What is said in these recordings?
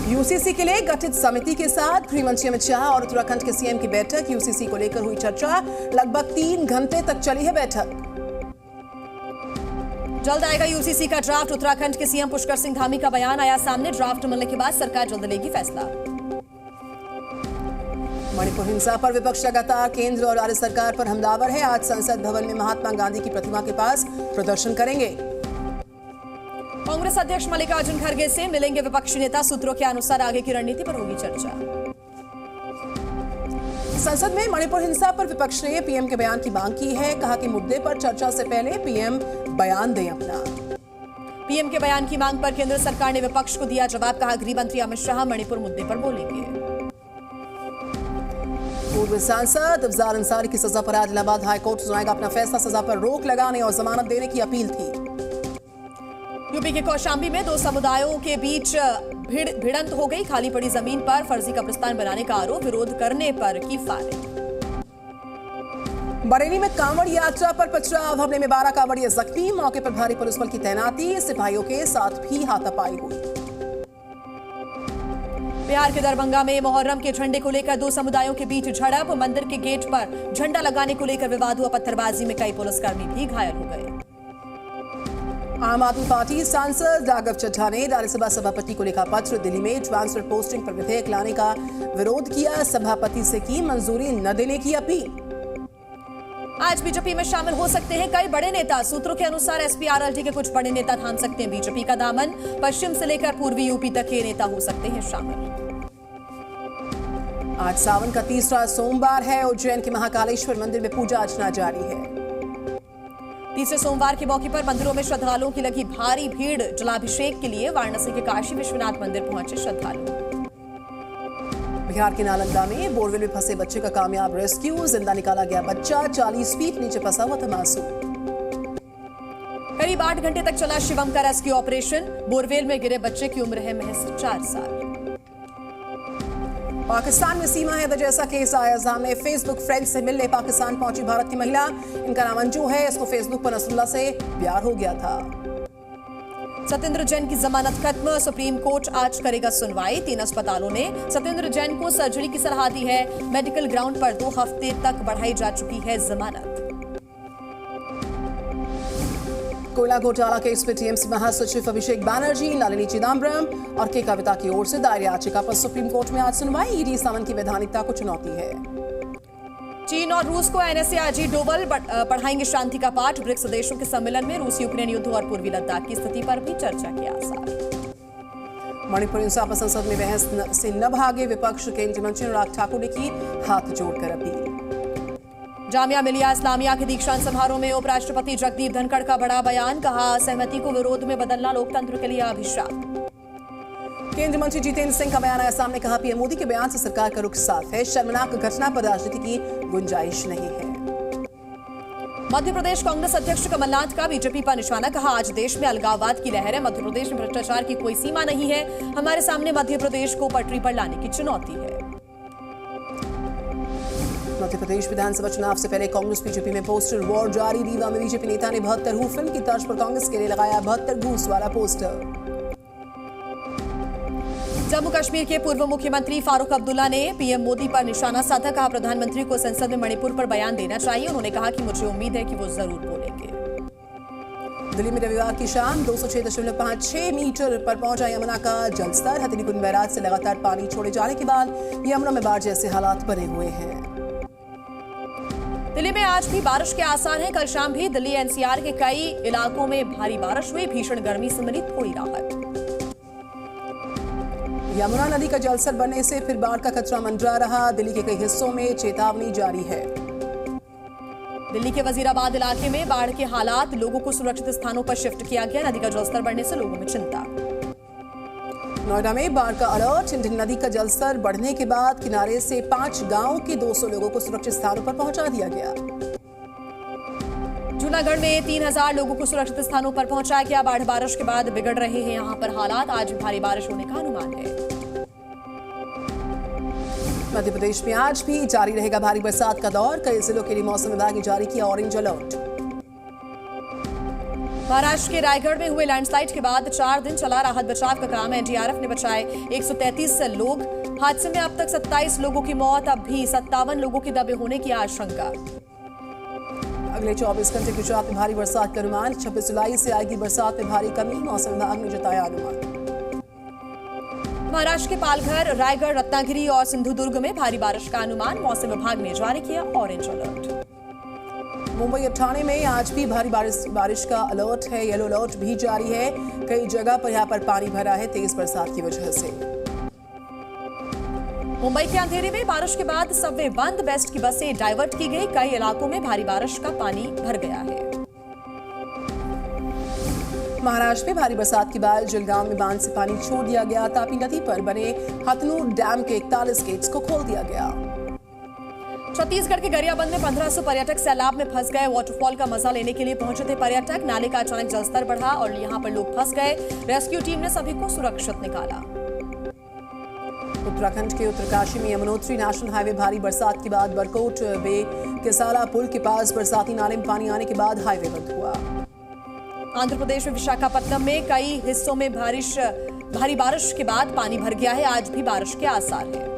UCC के लिए गठित समिति के साथ गृह मंत्री अमित शाह और उत्तराखंड के सीएम की बैठक। यूसीसी को लेकर हुई चर्चा, लगभग 3 घंटे तक चली है बैठक। जल्द आएगा यूसीसी का ड्राफ्ट। उत्तराखंड के सीएम पुष्कर सिंह धामी का बयान आया सामने। ड्राफ्ट मिलने के बाद सरकार जल्द लेगी फैसला। मणिपुर हिंसा पर विपक्ष लगातार केंद्र और राज्य सरकार पर हमलावर है। आज संसद भवन में महात्मा गांधी की प्रतिमा के पास प्रदर्शन करेंगे। कांग्रेस अध्यक्ष मल्लिकार्जुन खड़गे से मिलेंगे विपक्षी नेता। सूत्रों के अनुसार आगे की रणनीति पर होगी चर्चा। संसद में मणिपुर हिंसा पर विपक्ष ने पीएम के बयान की मांग की है। कहा कि मुद्दे पर चर्चा से पहले पीएम बयान दें अपना। पीएम के बयान की मांग पर केंद्र सरकार ने विपक्ष को दिया जवाब। कहा गृह मंत्री अमित शाह मणिपुर मुद्दे पर बोलेंगे। पूर्व सांसद अफजाल अंसारी की सजा पर आज इलाहाबाद हाईकोर्ट सुनाएगा अपना फैसला। सजा पर रोक लगाने और जमानत देने की अपील थी। यूपी के कौशाम्बी में 2 समुदायों के बीच भिड़ंत हो गई। खाली पड़ी जमीन पर फर्जी कब्रिस्तान बनाने का आरोप। विरोध करने पर की फायरिंग। बरेली में कांवड़ यात्रा पर पथराव हमले में 12 कांवड़िए जख्मी। मौके पर भारी पुलिस बल की तैनाती। सिपाहियों के साथ भी हाथापाई हुई। बिहार के दरभंगा में मुहर्रम के झंडे को लेकर 2 समुदायों के बीच झड़प। मंदिर के गेट पर झंडा लगाने को लेकर विवाद हुआ। पत्थरबाजी में कई पुलिसकर्मी भी घायल हो गए। आम आदमी पार्टी सांसद राघव चड्ढा ने राज्यसभा सभापति को लिखा पत्र। दिल्ली में ट्रांसफर पोस्टिंग पर विधेयक लाने का विरोध किया। सभापति से की मंजूरी न देने की अपील। आज बीजेपी में शामिल हो सकते हैं कई बड़े नेता। सूत्रों के अनुसार एसपी-आरएलडी के कुछ बड़े नेता थाम सकते हैं बीजेपी का दामन। पश्चिम से लेकर पूर्वी यूपी तक के नेता हो सकते हैं शामिल। आज सावन का तीसरा सोमवार है। उज्जैन के महाकालेश्वर मंदिर में पूजा अर्चना जारी है। तीसरे सोमवार के मौके पर मंदिरों में श्रद्धालुओं की लगी भारी भीड़। जलाभिषेक के लिए वाराणसी के काशी विश्वनाथ मंदिर पहुंचे श्रद्धालु। बिहार के नालंदा में बोरवेल में फंसे बच्चे का कामयाब रेस्क्यू। जिंदा निकाला गया बच्चा। 40 फीट नीचे फंसा हुआ था मासूम। करीब 8 घंटे तक चला शिवम का रेस्क्यू ऑपरेशन। बोरवेल में गिरे बच्चे की उम्र है महज 4 साल। पाकिस्तान में सीमा है जैसा केस आया सामने। फेसबुक फ्रेंड से मिलने पाकिस्तान पहुंची भारत की महिला। इनका नाम अंजू है। इसको फेसबुक पर नसरुल्लाह से प्यार हो गया था। सत्येंद्र जैन की जमानत खत्म। सुप्रीम कोर्ट आज करेगा सुनवाई। 3 अस्पतालों ने सत्येंद्र जैन को सर्जरी की सलाह दी है। मेडिकल ग्राउंड पर 2 हफ्ते तक बढ़ाई जा चुकी है जमानत। कोयला घोटाला केस में टीएमसी महासचिव अभिषेक बनर्जी, नलिनी चिदम्बरम और के कविता की ओर से दायर याचिका पर सुप्रीम कोर्ट में आज सुनवाई। ईडी सावंत की वैधानिकता को चुनौती है। चीन और रूस को एनएसए डोवल पढ़ाएंगे शांति का पाठ। ब्रिक्स देशों के सम्मेलन में रूस यूक्रेन युद्ध और पूर्वी लद्दाख की स्थिति पर भी चर्चा के आसार। मणिपुर हिंसा पर संसद में बहस से न भागे विपक्ष। केंद्रीय मंत्री अनुराग ठाकुर ने की हाथ जोड़कर अपील। जामिया मिलिया इस्लामिया के दीक्षांत समारोह में उपराष्ट्रपति जगदीप धनखड़ का बड़ा बयान। कहा असहमति को विरोध में बदलना लोकतंत्र के लिए अभिशाप। केंद्रीय मंत्री जितेंद्र सिंह का बयान आया सामने। कहा पीएम मोदी के बयान से सरकार का रुख साफ है। शर्मनाक घटना पर राजनीति की गुंजाइश नहीं है। मध्य प्रदेश कांग्रेस अध्यक्ष कमलनाथ का बीजेपी पर निशाना। कहा आज देश में अलगाववाद की लहर है। मध्य प्रदेश में भ्रष्टाचार की कोई सीमा नहीं है। हमारे सामने मध्य प्रदेश को पटरी पर लाने की चुनौती है। मध्य प्रदेश विधानसभा चुनाव से पहले कांग्रेस बीजेपी में पोस्टर वॉर जारी। रीवा में बीजेपी नेता ने 72 हूँ फिल्म की तर्ज पर कांग्रेस के लिए लगाया 72 घूस वाला पोस्टर। जम्मू कश्मीर के पूर्व मुख्यमंत्री फारूक अब्दुल्ला ने पीएम मोदी पर निशाना साधा। कहा प्रधानमंत्री को संसद में मणिपुर पर बयान देना चाहिए। उन्होंने कहा कि मुझे उम्मीद है कि वो जरूर बोलेंगे। दिल्ली में रविवार की शाम 206.56 मीटर पर पहुंचा यमुना का जलस्तर। हथनीकुंड बैराज से लगातार पानी छोड़े जाने के बाद यमुना में बाढ़ जैसे हालात बने हुए हैं। दिल्ली में आज भी बारिश के आसार हैं। कल शाम भी दिल्ली एनसीआर के कई इलाकों में भारी बारिश हुई। भीषण गर्मी से मिली थोड़ी राहत। यमुना नदी का जलस्तर बढ़ने से फिर बाढ़ का खतरा मंडरा रहा। दिल्ली के कई हिस्सों में चेतावनी जारी है। दिल्ली के वजीराबाद इलाके में बाढ़ के हालात। लोगों को सुरक्षित स्थानों पर शिफ्ट किया गया। नदी का जलस्तर बढ़ने से लोगों में चिंता। नोएडा में बाढ़ का अलर्ट। इंडियन नदी का जलस्तर बढ़ने के बाद किनारे से 5 गांवों के 200 लोगों को सुरक्षित स्थानों पर पहुंचा दिया गया। जूनागढ़ में 3000 लोगों को सुरक्षित स्थानों पर पहुंचाया गया। बाढ़ बारिश के बाद बिगड़ रहे हैं यहां पर हालात। आज भारी बारिश होने का अनुमान है। मध्य प्रदेश में आज भी जारी रहेगा भारी बरसात का दौर। कई जिलों के लिए मौसम विभाग ने जारी किया ऑरेंज अलर्ट। महाराष्ट्र के रायगढ़ में हुए लैंडस्लाइड के बाद 4 दिन चला राहत बचाव का काम। एनडीआरएफ ने बचाए 133 लोग। हादसे में अब तक 27 लोगों की मौत, अब भी 57 लोगों के दबे होने की आशंका। अगले 24 घंटे गुजरात में भारी बरसात का अनुमान। 26 जुलाई से आएगी बरसात में भारी कमी, मौसम विभाग ने जताया अनुमान। महाराष्ट्र के पालघर, रायगढ़, रत्नागिरी और सिंधुदुर्ग में भारी बारिश का अनुमान। मौसम विभाग ने जारी किया ऑरेंज अलर्ट। मुंबई और ठाणे में आज भी भारी बारिश का अलर्ट है। येलो अलर्ट भी जारी है। कई जगह पर यहां पर पानी भरा है तेज बरसात की वजह से। मुंबई के अंधेरे में बारिश के बाद सबवे बंद, बेस्ट की बसें डाइवर्ट की गई। कई इलाकों में भारी बारिश का पानी भर गया है। महाराष्ट्र में भारी बरसात के बाद जलगांव में बांध से पानी छोड़ दिया गया। तापी नदी पर बने हथनूर डैम के 41 गेट्स को खोल दिया गया। छत्तीसगढ़ के गरियाबंद में 1500 पर्यटक सैलाब में फंस गए। वाटरफॉल का मजा लेने के लिए पहुंचे थे पर्यटक। नाले का अचानक जलस्तर बढ़ा और यहां पर लोग फंस गए। रेस्क्यू टीम ने सभी को सुरक्षित निकाला। उत्तराखंड के उत्तरकाशी में यमुनोत्री नेशनल हाईवे भारी बरसात के बाद बरकोट वे केसाला पुल के पास बरसाती नाले में पानी आने के बाद हाईवे बंद हुआ। आंध्र प्रदेश में विशाखापट्टनम में कई हिस्सों में भारी बारिश के बाद पानी भर गया है। आज भी बारिश के आसार हैं।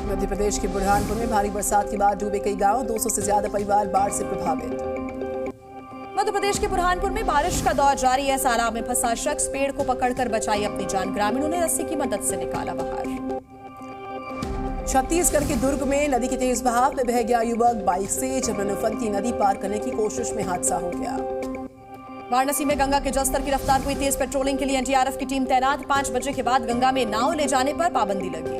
मध्य प्रदेश के बुरहानपुर में भारी बरसात के बाद डूबे कई गांव। 200 से ज्यादा परिवार बाढ़ से प्रभावित। मध्य प्रदेश के बुरहानपुर में बारिश का दौर जारी है। सैलाब में फंसा शख्स पेड़ को पकड़कर बचाई अपनी जान। ग्रामीणों ने रस्सी की मदद से निकाला बाहर। छत्तीसगढ़ के दुर्ग में नदी के तेज बहाव में बह गया युवक। बाइक से जबरनफंती नदी पार करने की कोशिश में हादसा हो गया। वाराणसी में गंगा के जलस्तर की रफ्तार हुई तेज। पेट्रोलिंग के लिए एनडीआरएफ की टीम तैनात। 5 बजे के बाद गंगा में नाव ले जाने पर पाबंदी लगी।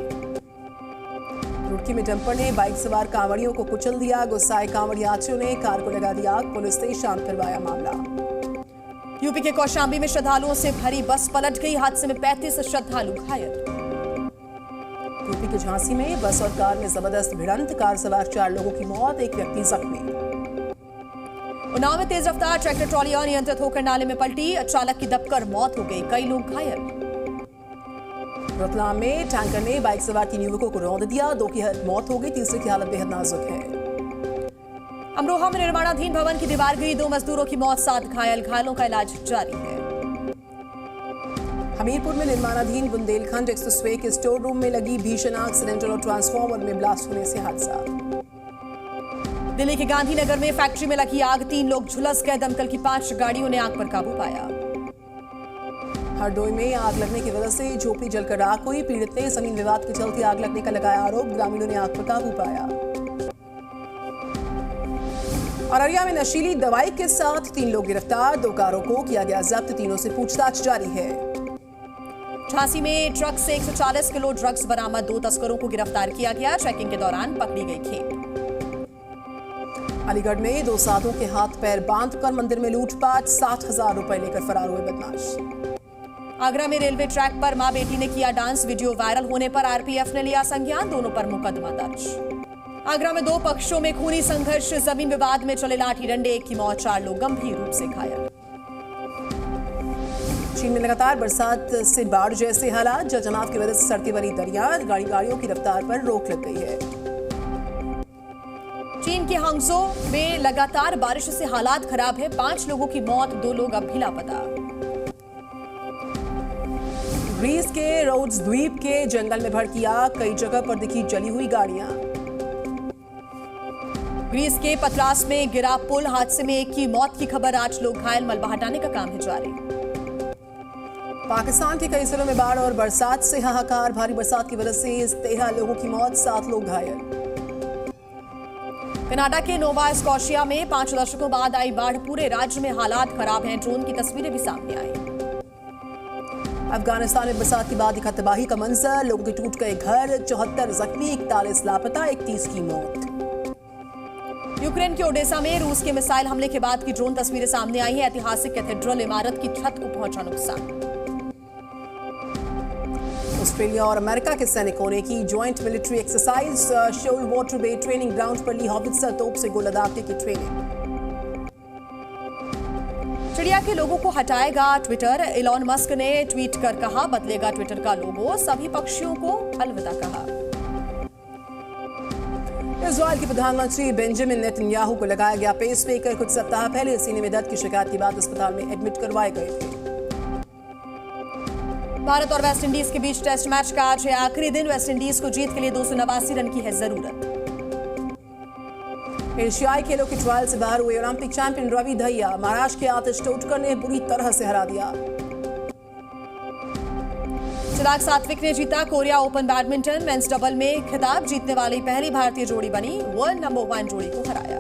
रुड़की में डंपर ने बाइक सवार कांवड़ियों को कुचल दिया। गुस्साए कांवड़ यात्रियों ने कार को लगा दिया आग। पुलिस ने शांत करवाया मामला। यूपी के कौशाम्बी में श्रद्धालुओं से भरी बस पलट गई। हादसे में 35 श्रद्धालु घायल। यूपी के झांसी में बस और कार में जबरदस्त भिड़ंत। कार सवार 4 लोगों की मौत, 1 व्यक्ति जख्मी। उन्नाव में तेज रफ्तार ट्रैक्टर ट्रॉली अनियंत्रित होकर नाले में पलटी। चालक की दबकर मौत हो गई, कई लोग घायल। रतलाम में टैंकर ने बाइक सवार 3 युवकों को रौंद दिया। 2 की मौत हो गई, तीसरे की हालत बेहद नाजुक है। अमरोहा में निर्माणाधीन भवन की दीवार गिरी। 2 मजदूरों की मौत, 7 घायल। घायलों का इलाज जारी है। हमीरपुर में निर्माणाधीन बुंदेलखंड एक्सप्रेसवे के स्टोर रूम में लगी भीषण आग। सिलेंडर और ट्रांसफार्मर में ब्लास्ट होने से हादसा। दिल्ली के गांधीनगर में फैक्ट्री में लगी आग। 3 लोग झुलस गए। दमकल की 5 गाड़ियों ने आग पर काबू पाया। हरदोई में आग लगने की वजह से झोपड़ी जलकर राख हुई। पीड़ित ने जमीन विवाद के चलते आग लगने का लगाया आरोप। ग्रामीणों ने आग पर काबू पाया। अररिया में नशीली दवाई के साथ 3 लोग गिरफ्तार। 2 कारों को किया गया जब्त। तीनों से पूछताछ जारी है। झांसी में ट्रक से 140 किलो ड्रग्स बरामद। 2 तस्करों को गिरफ्तार किया गया। चेकिंग के दौरान पकड़ी गई खेप। अलीगढ़ में 2 साधुओं के हाथ पैर बांधकर मंदिर में लूटपाट। 60,000 रुपए लेकर फरार हुए बदमाश। आगरा में रेलवे ट्रैक पर मां बेटी ने किया डांस। वीडियो वायरल होने पर आरपीएफ ने लिया संज्ञान। दोनों पर मुकदमा दर्ज। आगरा में 2 पक्षों में खूनी संघर्ष। जमीन विवाद में चले लाठी डंडे। 1 की मौत, 4 लोग गंभीर रूप से घायल। चीन में लगातार बरसात से बाढ़ जैसे हालात। जलजमाव की वजह से सड़कें बनी दरिया। गाड़ियों की रफ्तार पर रोक लग गई है। चीन के हांगझो में लगातार बारिश से हालात खराब है। 5 लोगों की मौत, 2 लोग अब भी लापता। ग्रीस के रोड्स द्वीप के जंगल में भड़की आग। कई जगह पर दिखी जली हुई गाड़ियां। ग्रीस के पतरास में गिरा पुल। हादसे में 1 की मौत की खबर। 8 लोग घायल। मलबा हटाने का काम है जारी। पाकिस्तान के कई जिलों में बाढ़ और बरसात से हाहाकार। भारी बरसात की वजह से 13 लोगों की मौत, 7 लोग घायल। कनाडा के नोवा स्कॉशिया में 5 दशकों बाद आई बाढ़। पूरे राज्य में हालात खराब हैं। ड्रोन की तस्वीरें भी सामने आई। अफगानिस्तान में बरसात के बाद दिखा तबाही का मंजर। लोगों के टूट गए घर। 74 जख्मी, 41 लापता, 31 की मौत। यूक्रेन के ओडेसा में रूस के मिसाइल हमले के बाद की ड्रोन तस्वीरें सामने आई हैं। ऐतिहासिक कैथेड्रल इमारत की छत को पहुंचा नुकसान। ऑस्ट्रेलिया और अमेरिका के सैनिकों ने की ज्वाइंट मिलिट्री एक्सरसाइज। शोल वाटर बे ट्रेनिंग ग्राउंड पर ली हॉवित्जर तोप से गोला दागने की ट्रेनिंग। चिड़िया के लोगों को हटाएगा ट्विटर। इलॉन मस्क ने ट्वीट कर कहा बदलेगा ट्विटर का लोगो। सभी पक्षियों को अलविदा कहा। इजराइल के प्रधानमंत्री बेंजामिन नेतन्याहू को लगाया गया पेसमेकर। कुछ सप्ताह पहले सीने में दर्द की शिकायत के बाद अस्पताल में एडमिट करवाए गए थे। भारत और वेस्टइंडीज के बीच टेस्ट मैच का आज है आखिरी दिन। वेस्टइंडीज को जीत के लिए 289 रन की है जरूरत। एशियाई खेलों के ट्रायल से बाहर हुए ओलंपिक चैंपियन रवि दहिया महाराष्ट्र के आतिश टोटकर ने बुरी तरह से हरा दिया। चिराग सात्विक ने जीता Korea open badminton. Men's double में खिताब जीतने वाली पहली भारतीय जोड़ी बनी। वर्ल्ड नंबर 1 जोड़ी को हराया।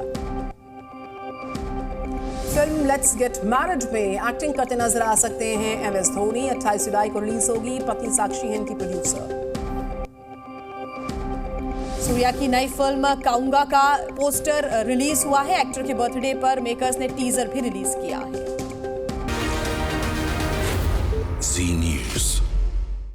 फिल्म लेट्स गेट मैरिड में एक्टिंग करते नजर आ सकते हैं MS धोनी। 28 जुलाई को रिलीज होगी। पत्नी साक्षी है इनकी प्रोड्यूसर। सूर्या की नई फिल्म काउंगा का पोस्टर रिलीज हुआ है। एक्टर के बर्थडे पर मेकर्स ने टीजर भी रिलीज किया है।